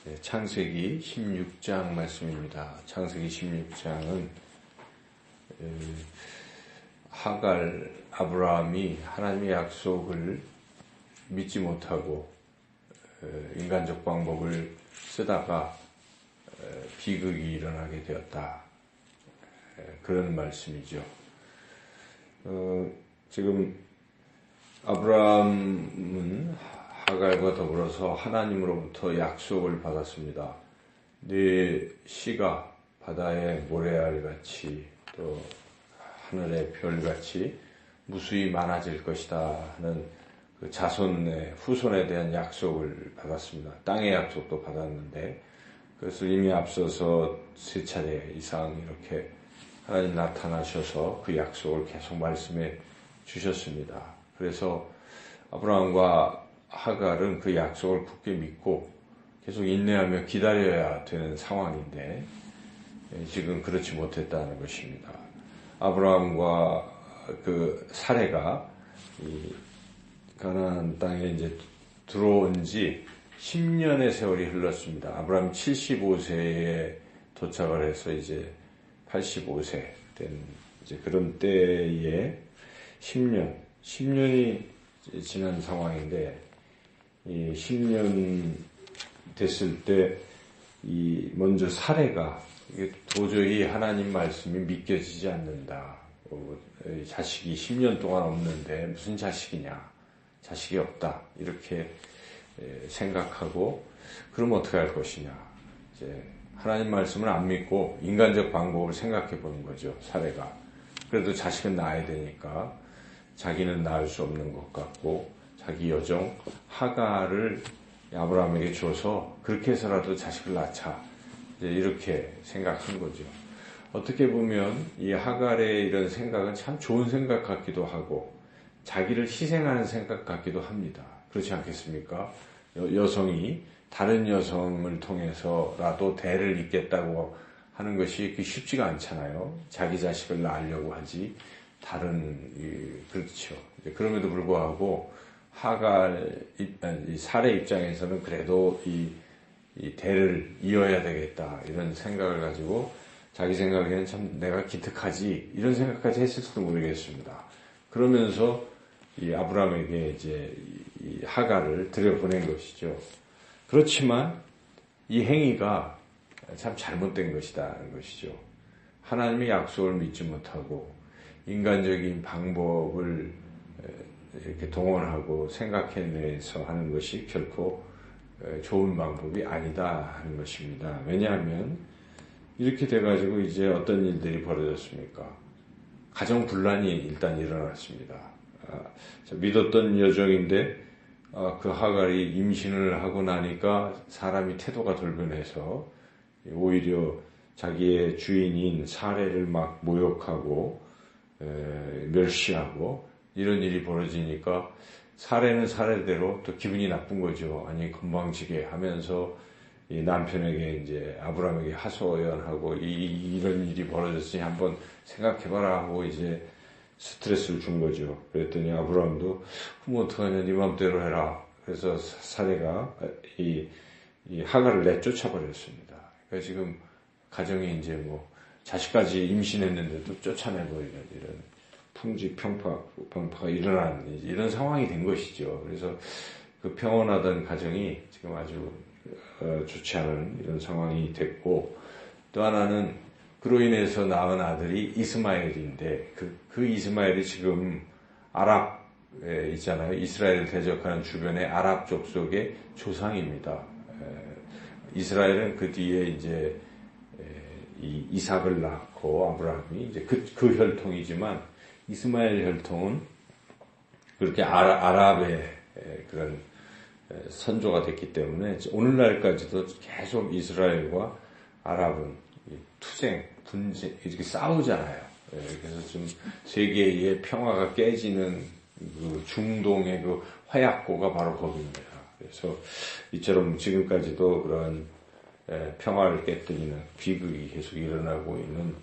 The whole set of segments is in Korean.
네, 창세기 16장 말씀입니다. 창세기 16장은 하갈, 아브라함이 하나님의 약속을 믿지 못하고 인간적 방법을 쓰다가 비극이 일어나게 되었다. 그런 말씀이죠. 지금 아브라함은 하갈과 더불어서 하나님으로부터 약속을 받았습니다. 네 씨가 바다의 모래알같이 또 하늘의 별같이 무수히 많아질 것이다 하는 그 자손의 후손에 대한 약속을 받았습니다. 땅의 약속도 받았는데 그래서 이미 앞서서 3차례 이상 이렇게 하나님 나타나셔서 그 약속을 계속 말씀해 주셨습니다. 그래서 아브라함과 하갈은 그 약속을 굳게 믿고 계속 인내하며 기다려야 되는 상황인데 지금 그렇지 못했다는 것입니다. 아브라함과 그 사레가 이 가나안 땅에 이제 들어온 지 10년의 세월이 흘렀습니다. 아브라함이 75세에 도착을 해서 이제 85세 된 이제 그런 때에 10년이 지난 상황인데 이 10년 됐을 때 먼저 사례가 도저히 하나님 말씀이 믿겨지지 않는다. 자식이 10년 동안 없는데 무슨 자식이냐? 자식이 없다. 이렇게 생각하고 그럼 어떻게 할 것이냐? 이제 하나님 말씀을 안 믿고 인간적 방법을 생각해 보는 거죠. 사례가. 그래도 자식은 낳아야 되니까 자기는 낳을 수 없는 것 같고 자기 여종 하갈을 아브라함에게 줘서 그렇게 해서라도 자식을 낳자 이렇게 생각한 거죠. 어떻게 보면 이 하갈의 이런 생각은 참 좋은 생각 같기도 하고 자기를 희생하는 생각 같기도 합니다. 그렇지 않겠습니까? 여성이 다른 여성을 통해서라도 대를 잇겠다고 하는 것이 쉽지가 않잖아요. 자기 자식을 낳으려고 하지 그렇죠. 그럼에도 불구하고 하갈, 사례 입장에서는 그래도 이 대를 이어야 되겠다 이런 생각을 가지고 자기 생각에는 참 내가 기특하지 이런 생각까지 했을지도 모르겠습니다. 그러면서 이 아브라함에게 이제 이 하갈을 들여보낸 것이죠. 그렇지만 이 행위가 참 잘못된 것이다는 것이죠. 하나님의 약속을 믿지 못하고 인간적인 방법을 이렇게 동원하고 생각해내서 하는 것이 결코 좋은 방법이 아니다 하는 것입니다. 왜냐하면 이렇게 돼가지고 이제 어떤 일들이 벌어졌습니까? 가정 분란이 일단 일어났습니다. 믿었던 여종인데 그 하갈이 임신을 하고 나니까 사람이 태도가 돌변해서 오히려 자기의 주인인 사레를 막 모욕하고 멸시하고 이런 일이 벌어지니까 사례는 사례대로 또 기분이 나쁜 거죠. 아니 건방지게 하면서 이 남편에게 이제 아브라함에게 하소연하고 이런 일이 벌어졌으니 한번 생각해봐라 하고 이제 스트레스를 준 거죠. 그랬더니 아브라함도 그럼 어떡하냐 네 맘대로 해라. 그래서 사례가 이 하갈을 내쫓아 버렸습니다. 그러니까 지금 가정이 이제 뭐 자식까지 임신했는데도 쫓아내버리는 이런 풍지평파가 일어난 이런 상황이 된 것이죠. 그래서 그 평온하던 가정이 지금 아주 좋지 않은 이런 상황이 됐고 또 하나는 그로 인해서 낳은 아들이 이스마엘인데 그 이스마엘이 지금 아랍에 있잖아요. 이스라엘을 대적하는 주변의 아랍 족속의 조상입니다. 이스라엘은 그 뒤에 이제 이 이삭을 낳고 아브라함이 이제 그 혈통이지만 이스마엘 혈통은 그렇게 아랍의 그런 선조가 됐기 때문에 오늘날까지도 계속 이스라엘과 아랍은 투쟁, 분쟁 이렇게 싸우잖아요. 그래서 좀 세계의 평화가 깨지는 그 중동의 그 화약고가 바로 거기입니다. 그래서 이처럼 지금까지도 그런 평화를 깨뜨리는 비극이 계속 일어나고 있는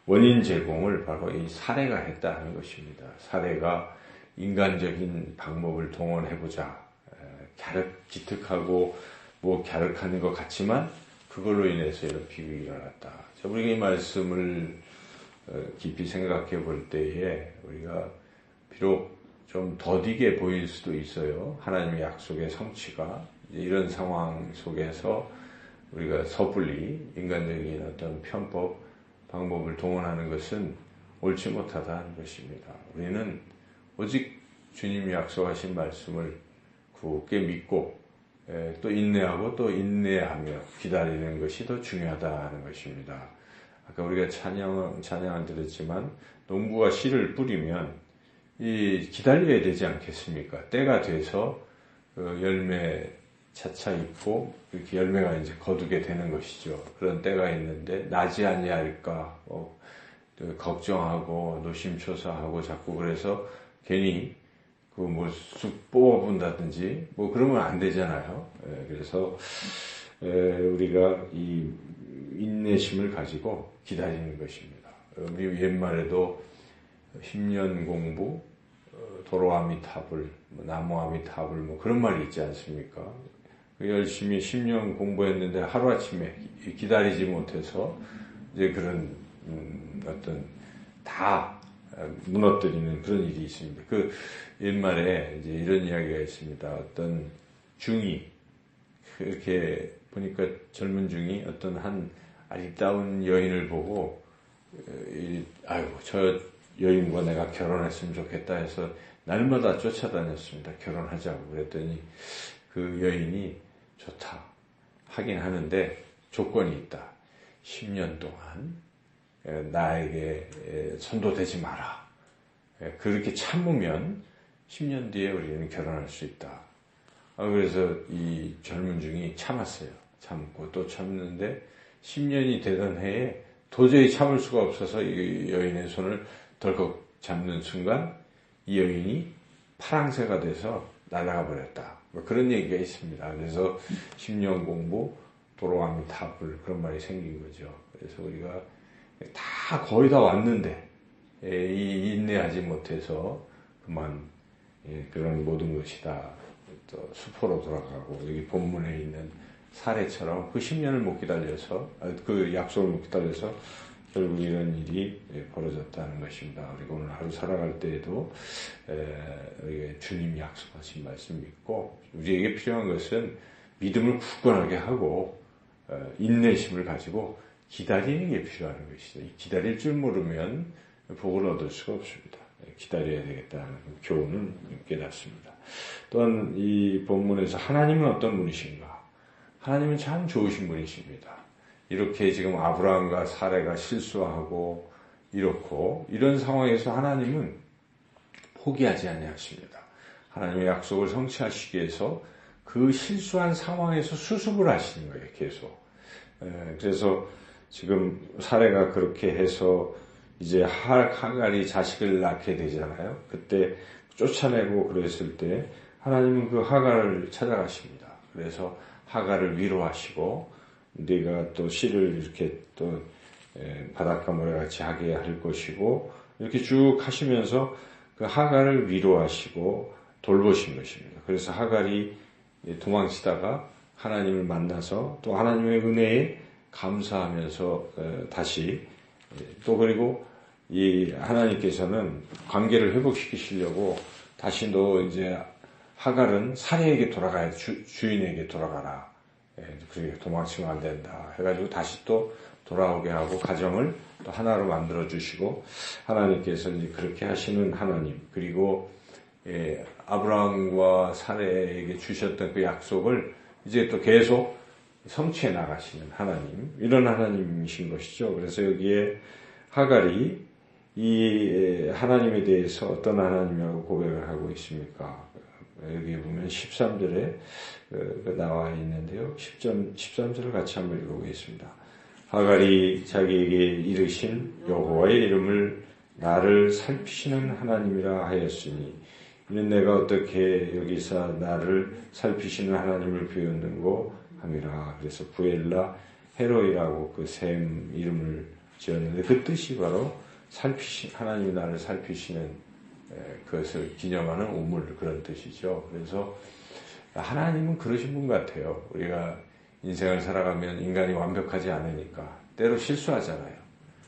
원인 제공을 바로 이 사례가 했다는 것입니다. 사례가 인간적인 방법을 동원해보자. 기특하고 뭐 갸륵하는 것 같지만 그걸로 인해서 이런 비극이 일어났다. 우리가 이 말씀을 깊이 생각해 볼 때에 우리가 비록 좀 더디게 보일 수도 있어요. 하나님의 약속의 성취가 이런 상황 속에서 우리가 섣불리 인간적인 어떤 편법, 방법을 동원하는 것은 옳지 못하다는 것입니다. 우리는 오직 주님이 약속하신 말씀을 굳게 믿고 또 인내하고 또 인내하며 기다리는 것이 더 중요하다는 것입니다. 아까 우리가 찬양을 들었지만 농부가 씨를 뿌리면 기다려야 되지 않겠습니까? 때가 돼서 열매 차차 있고 이렇게 열매가 이제 거두게 되는 것이죠. 그런 때가 있는데 나지 아니할까 걱정하고 노심초사하고 자꾸 그래서 괜히 쑥 뽑아본다든지 그러면 안 되잖아요. 그래서 우리가 이 인내심을 가지고 기다리는 것입니다. 우리 옛말에도 10년 공부, 도로아미타불, 나무아미타불 그런 말이 있지 않습니까? 열심히 10년 공부했는데 하루아침에 기다리지 못해서 이제 그런 어떤 다 무너뜨리는 그런 일이 있습니다. 옛말에 이제 이런 이야기가 있습니다. 어떤 중이, 그렇게 보니까 젊은 중이 어떤 한 아리따운 여인을 보고, 저 여인과 내가 결혼했으면 좋겠다 해서 날마다 쫓아다녔습니다. 결혼하자고 그랬더니 그 여인이 좋다 하긴 하는데 조건이 있다. 10년 동안 나에게 선도되지 마라. 그렇게 참으면 10년 뒤에 우리는 결혼할 수 있다. 그래서 이 젊은 중이 참았어요. 참고 또 참는데 10년이 되던 해에 도저히 참을 수가 없어서 이 여인의 손을 덜컥 잡는 순간 이 여인이 파랑새가 돼서 날아가 버렸다. 그런 얘기가 있습니다. 그래서 10년 공부, 도로아미타불 그런 말이 생긴 거죠. 그래서 우리가 다 거의 다 왔는데 인내하지 못해서 그만 그런 모든 것이 다 또 수포로 돌아가고 여기 본문에 있는 사례처럼 그 10년을 못 기다려서 그 약속을 못 기다려서 결국 이런 일이 벌어졌다는 것입니다. 그리고 오늘 하루 살아갈 때에도 우리가 주님이 약속하신 말씀 믿고 우리에게 필요한 것은 믿음을 굳건하게 하고 인내심을 가지고 기다리는 게 필요한 것이죠. 기다릴 줄 모르면 복을 얻을 수가 없습니다. 기다려야 되겠다는 교훈을 깨닫습니다. 또한 이 본문에서 하나님은 어떤 분이신가? 하나님은 참 좋으신 분이십니다. 이렇게 지금 아브라함과 사레가 실수하고 이렇고 이런 상황에서 하나님은 포기하지 아니하십니다. 하나님의 약속을 성취하시기 위해서 그 실수한 상황에서 수습을 하시는 거예요. 계속. 그래서 지금 사레가 그렇게 해서 이제 하갈이 자식을 낳게 되잖아요. 그때 쫓아내고 그랬을 때 하나님은 그 하갈을 찾아가십니다. 그래서 하갈을 위로하시고 네가 또 씨를 이렇게 또 바닷가 모래같이 하게 할 것이고 이렇게 쭉 하시면서 그 하갈을 위로하시고 돌보신 것입니다. 그래서 하갈이 도망치다가 하나님을 만나서 또 하나님의 은혜에 감사하면서 다시 또 그리고 이 하나님께서는 관계를 회복시키시려고 다시 너 이제 하갈은 사례에게 돌아가야 주인에게 돌아가라. 그렇게 도망치면 안 된다. 해가지고 다시 또 돌아오게 하고 가정을 또 하나로 만들어 주시고 하나님께서 이제 그렇게 하시는 하나님 그리고 아브라함과 사례에게 주셨던 그 약속을 이제 또 계속 성취해 나가시는 하나님 이런 하나님이신 것이죠. 그래서 여기에 하갈이 이 하나님에 대해서 어떤 하나님이라고 고백을 하고 있습니까? 여기 보면 13절에 나와 있는데요. 13절을 같이 한번 읽어보겠습니다. 하갈이 자기에게 이르신 여호와의 이름을 나를 살피시는 하나님이라 하였으니 이는 내가 어떻게 여기서 나를 살피시는 하나님을 배웠는고 함이라. 그래서 부엘라 헤로이라고 그 셈 이름을 지었는데 그 뜻이 바로 하나님이 나를 살피시는 그것을 기념하는 우물 그런 뜻이죠. 그래서 하나님은 그러신 분 같아요. 우리가 인생을 살아가면 인간이 완벽하지 않으니까 때로 실수하잖아요.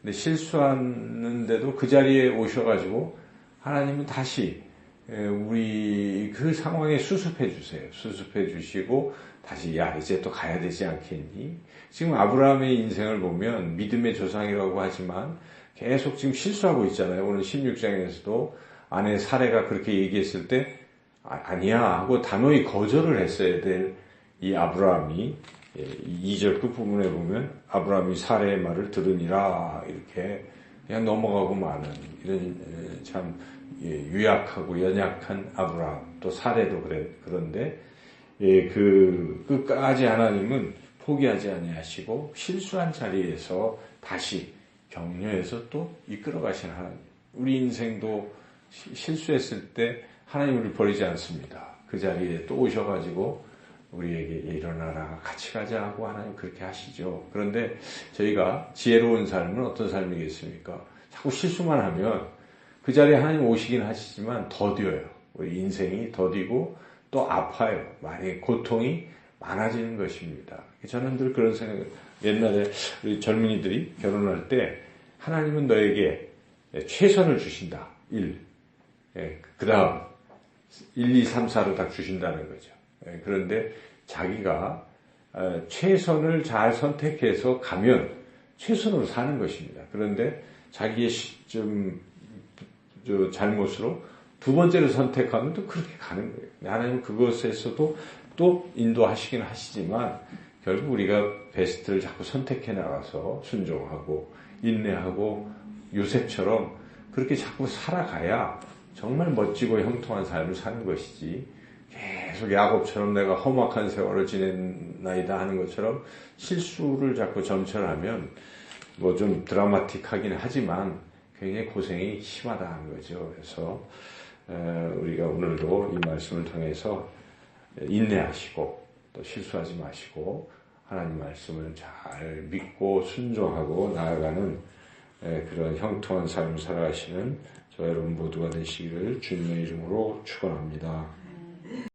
근데 실수하는데도 그 자리에 오셔가지고 하나님은 다시 우리 그 상황에 수습해 주세요. 수습해 주시고 다시 야 이제 또 가야 되지 않겠니? 지금 아브라함의 인생을 보면 믿음의 조상이라고 하지만 계속 지금 실수하고 있잖아요. 오늘 16장에서도 아내 사레가 그렇게 얘기했을 때 아니야 하고 단호히 거절을 했어야 될 이 아브라함이 2절 끝부분에 보면 아브라함이 사레의 말을 들으니라 이렇게 그냥 넘어가고 마는 이런 참 유약하고 연약한 아브라함 또 사레도 그런데 그 끝까지 하나님은 포기하지 아니하시고 실수한 자리에서 다시 격려해서 또 이끌어 가신 하나님. 우리 인생도 실수했을 때 하나님 우리를 버리지 않습니다. 그 자리에 또 오셔가지고 우리에게 일어나라 같이 가자 하고 하나님 그렇게 하시죠. 그런데 저희가 지혜로운 삶은 어떤 삶이겠습니까? 자꾸 실수만 하면 그 자리에 하나님 오시긴 하시지만 더뎌요. 우리 인생이 더디고 또 아파요. 많이 고통이 많아지는 것입니다. 저는 늘 그런 생각, 옛날에 우리 젊은이들이 결혼할 때 하나님은 너에게 최선을 주신다. 1. 그 다음 1, 2, 3, 4로 다 주신다는 거죠. 그런데 자기가 최선을 잘 선택해서 가면 최선으로 사는 것입니다. 그런데 자기의 잘못으로 두 번째로 선택하면 또 그렇게 가는 거예요. 하나님은 그것에서도 또 인도하시긴 하시지만 결국 우리가 베스트를 자꾸 선택해 나가서 순종하고 인내하고 요셉처럼 그렇게 자꾸 살아가야 정말 멋지고 형통한 삶을 사는 것이지 계속 야곱처럼 내가 험악한 세월을 지냈나이다 하는 것처럼 실수를 자꾸 점철하면 뭐 좀 드라마틱하긴 하지만 굉장히 고생이 심하다 하는 거죠. 그래서 우리가 오늘도 이 말씀을 통해서 인내하시고 또 실수하지 마시고 하나님 말씀을 잘 믿고 순종하고 나아가는 그런 형통한 삶을 살아가시는 저 여러분 모두가 되시기를 주님의 이름으로 축원합니다.